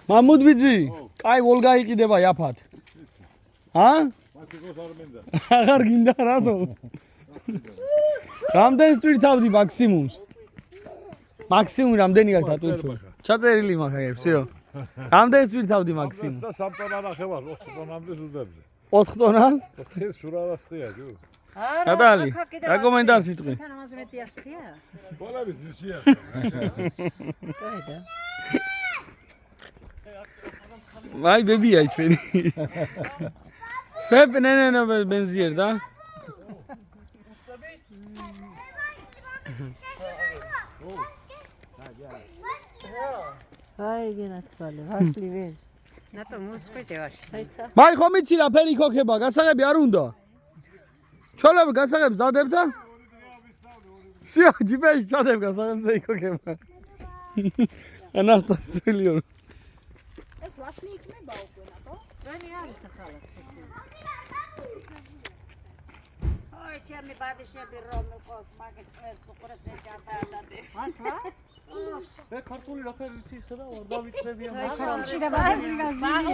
Mahmud bizi, kay Volga ikideba yaphat. Ha? აღარ გინდა რატო? რამდენს ტვირთავდი მაქსიმუმს? მაქსიმუმ რამდენი გაქვს დატვირთო? ჩაწერილი მაქვს, всё. რამდენს ტვირთავდი მაქსიმუმ? და 3 ტონა ნახევარ, 4 ტონამდე ზუდებზე. 4 ტონას? ხე სურალა სხია, ჯო. ნატალი, რა კომენტარი სიტყვი? თან ამაზე მეტი ასხია? ბოლების ისია. კაიდა. აი ბებია ჩვენი. სეპ ნენენო ბენზიერ და? აი გენაცვალე, ვაშლი ვენ. ნატო მოწყვეტე ვაში. აიცა. მაი ხომ იცი რა ფერი ქოქება, გასაღები არ უნდა. ჩოლები გასაღებს დადებ და? სიო ჯიბეში ჩადებ გასაღებს და იქოქება. ანა თასილიო. ეს ვაშლი იქნება უკვე ნატო? რანი არის ახლა? ой, ჩემი ბადიშები რომ იყოს, მაგეთ ეს უყურეს ეჭაცადები. მართლა? მე ქართული რა ფერი ვიცი, ისე და ვარ დავიწყებია. აი, ქართული და ბაზრი გაზი.